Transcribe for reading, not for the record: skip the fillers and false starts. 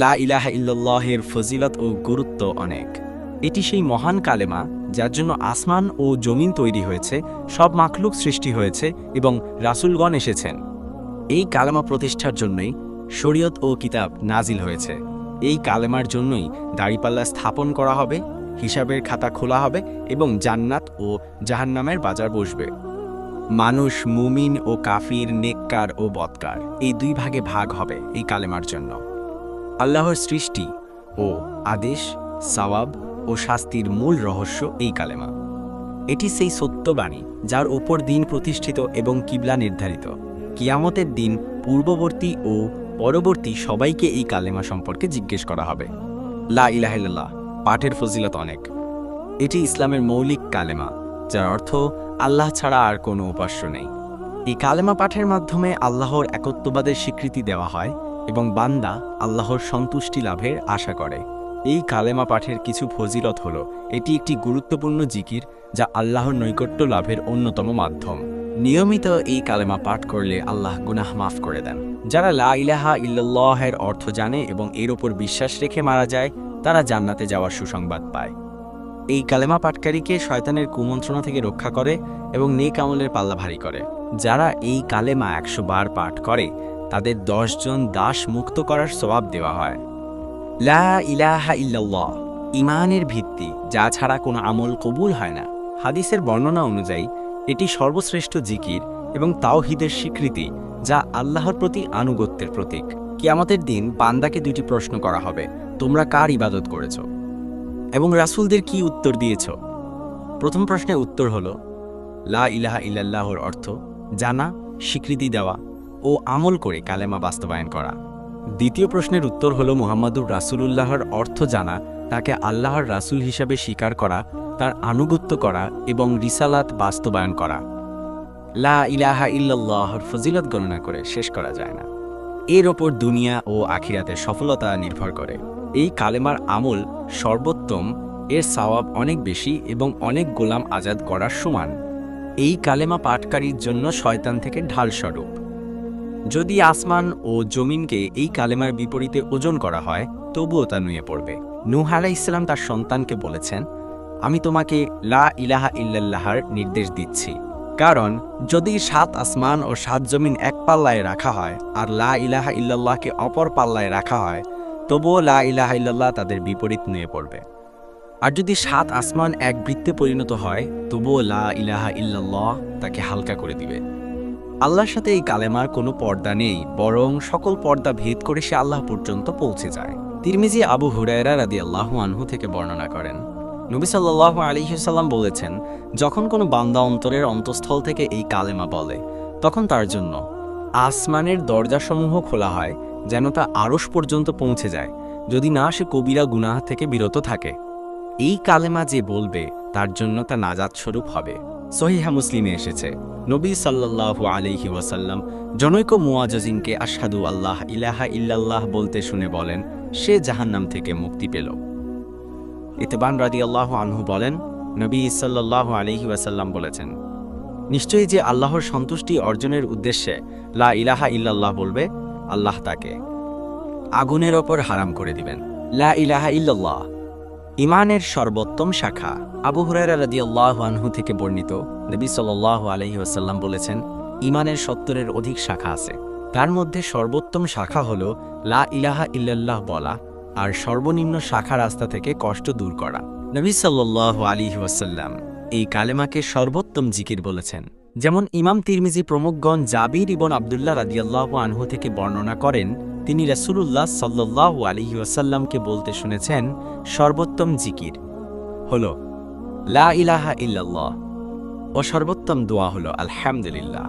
লা ইলাহা ইল্লাল্লাহের ফজিলত ও গুরুত্ব অনেক। এটি সেই মহান কালেমা যার জন্য আসমান ও জমিন তৈরি হয়েছে, সব মাখলুক সৃষ্টি হয়েছে এবং রাসূলগণ এসেছেন। এই কালেমা প্রতিষ্ঠার জন্যই শরীয়ত ও কিতাব নাজিল হয়েছে। এই কালেমার জন্যই দাড়িপাল্লা স্থাপন করা হবে, হিসাবের খাতা খোলা হবে এবং জান্নাত ও জাহান্নামের বাজার বসবে। মানুষ মুমিন ও কাফির, নেককার ও বদকার এই দুই ভাগে ভাগ হবে এই কালেমার জন্য। আল্লাহর সৃষ্টি ও আদেশ, সওয়াব ও শাস্তির মূল রহস্য এই কালেমা। এটি সেই সত্যবাণী যার উপর দিন প্রতিষ্ঠিত এবং কিবলা নির্ধারিত। কিয়ামতের দিন পূর্ববর্তী ও পরবর্তী সবাইকে এই কালেমা সম্পর্কে জিজ্ঞেস করা হবে। লা ইলাহা ইল্লাল্লাহ পাঠের ফজিলত অনেক। এটি ইসলামের মৌলিক কালেমা, যার অর্থ আল্লাহ ছাড়া আর কোনো উপাস্য নেই। এই কালেমা পাঠের মাধ্যমে আল্লাহর একত্ববাদের স্বীকৃতি দেওয়া হয় এবং বান্দা আল্লাহর সন্তুষ্টি লাভের আশা করে। এই কালেমা পাঠের কিছু ফজিলত হল, এটি একটি গুরুত্বপূর্ণ জিকির যা আল্লাহর নৈকট্য লাভের অন্যতম মাধ্যম। নিয়মিত এই কালেমা পাঠ করলে আল্লাহ গুনাহ মাফ করে দেন। যারা লা ইলাহা ইল্লাল্লাহের অর্থ জানে এবং এর ওপর বিশ্বাস রেখে মারা যায়, তারা জান্নাতে যাওয়ার সুসংবাদ পায়। এই কালেমা পাঠকারীকে শয়তানের কুমন্ত্রণা থেকে রক্ষা করে এবং নেক আমলের পাল্লা ভারী করে। যারা এই কালেমা 100 বার পাঠ করে, তাদের 10 জন দাস মুক্ত করার সওয়াব দেওয়া হয়। লা ইলাহা ইল্লাল্লাহ ঈমানের ভিত্তি, যা ছাড়া কোনো আমল কবুল হয় না। হাদিসের বর্ণনা অনুযায়ী এটি সর্বশ্রেষ্ঠ জিকির এবং তাওহীদের স্বীকৃতি, যা আল্লাহর প্রতি আনুগত্যের প্রতীক। কিয়ামতের দিন বান্দাকে 2টি প্রশ্ন করা হবে, তোমরা কার ইবাদত করেছ এবং রাসূলদের কি উত্তর দিয়েছ? প্রথম প্রশ্নের উত্তর হল লা ইলাহা ইল্লাল্লাহর অর্থ জানা, স্বীকৃতি দেওয়া ও আমল করে কালেমা বাস্তবায়ন করা। দ্বিতীয় প্রশ্নের উত্তর হল মুহাম্মাদুর রাসূলুল্লাহর অর্থ জানা, তাকে আল্লাহর রাসূল হিসাবে স্বীকার করা, তার আনুগত্য করা এবং রিসালাত বাস্তবায়ন করা। লা ইলাহা ইল্লাল্লাহর ফজিলত গণনা করে শেষ করা যায় না। এর ওপর দুনিয়া ও আখিরাতের সফলতা নির্ভর করে। এই কালেমার আমল সর্বোত্তম, এর সওয়াব অনেক বেশি এবং অনেক গোলাম আজাদ করার সমান। এই কালেমা পাঠকারীর জন্য শয়তান থেকে ঢাল স্বরূপ। যদি আসমান ও জমিনকে এই কালেমার বিপরীতে ওজন করা হয়, তবুও তা নুয়ে পড়বে। নূহ আলাইহিস সালাম তার সন্তানকে বলেছেন, আমি তোমাকে লা ইলাহা ইল্লাল্লাহর নির্দেশ দিচ্ছি, কারণ যদি 7 আসমান ও 7 জমিন এক পাল্লায় রাখা হয় আর লা ইলাহা ইল্লাল্লাহকে অপর পাল্লায় রাখা হয়, তবুও লা ইলাহা ইল্লাল্লাহ তাদের বিপরীত নুয়ে পড়বে। আর যদি 7 আসমান এক বৃত্তে পরিণত হয়, তবুও লা ইলাহা ইল্লাল্লাহ তাকে হালকা করে দিবে। আল্লাহর সাথে এই কালেমার কোনো পর্দা নেই, বরং সকল পর্দা ভেদ করে সে আল্লাহ পর্যন্ত পৌঁছে যায়। তিরমিজি আবু হুরায়রা রাদিয়াল্লাহু আনহু থেকে বর্ণনা করেন, নবী সাল্লাল্লাহু আলাইহি ওয়াসাল্লাম বলেছেন, যখন কোনো বান্দা অন্তরের অন্তঃস্থল থেকে এই কালেমা বলে, তখন তার জন্য আসমানের দরজাসমূহ খোলা হয়, যেন তা আরশ পর্যন্ত পৌঁছে যায়, যদি না সে কবিরা গুনাহ থেকে বিরত থাকে। এই কালেমা যে বলবে, তার জন্য তা নাজাত স্বরূপ হবে। সহিহ মুসলিমে এসেছে, নবী সাল্লাল্লাহু আলাইহি ওয়াসাল্লাম জনৈক মুয়াজ্জিনকে আশহাদু আল্লাহ ইলাহা ইল্লাল্লাহ বলতে শুনে বলেন, সে জাহান্নাম থেকে মুক্তি পেল। ইতবান রাদিয়াল্লাহু আনহু বলেন, নবী সাল্লাল্লাহু আলাইহি ওয়াসাল্লাম বলেছেন, নিশ্চয়ই যে আল্লাহর সন্তুষ্টি অর্জনের উদ্দেশ্যে লা ইলাহা ইল্লাল্লাহ বলবে, আল্লাহ তাকে আগুনের ওপর হারাম করে দিবেন। লা ইলাহা ইল্লাল্লাহ ঈমানের সর্বোত্তম শাখা। আবু হুরায়রা রাদিয়াল্লাহু আনহু থেকে বর্ণিত, নবী সাল্লাল্লাহু আলাইহি ওয়াসাল্লাম বলেছেন, ঈমানের 70-এর অধিক শাখা আছে, তার মধ্যে সর্বোত্তম শাখা হলো লা ইলাহা ইল্লাল্লাহ বলা আর সর্বনিম্ন শাখা রাস্তা থেকে কষ্ট দূর করা। নবী সাল্লাল্লাহু আলাইহি ওয়াসাল্লাম এই কালেমাকে সর্বোত্তম জিকির বলেছেন। যেমন ইমাম তিরমিজি প্রমুখগণ জাবির ইবন আব্দুল্লাহ রাদিয়াল্লাহু আনহু থেকে বর্ণনা করেন, তিনি রাসূলুল্লাহ সাল্লাল্লাহু আলাইহি ওয়াসাল্লামকে বলতে শুনেছেন, সর্বোত্তম জিকির হলো লা ইলাহা ইল্লাল্লাহ ও সর্বোত্তম দোয়া হলো আলহামদুলিল্লাহ।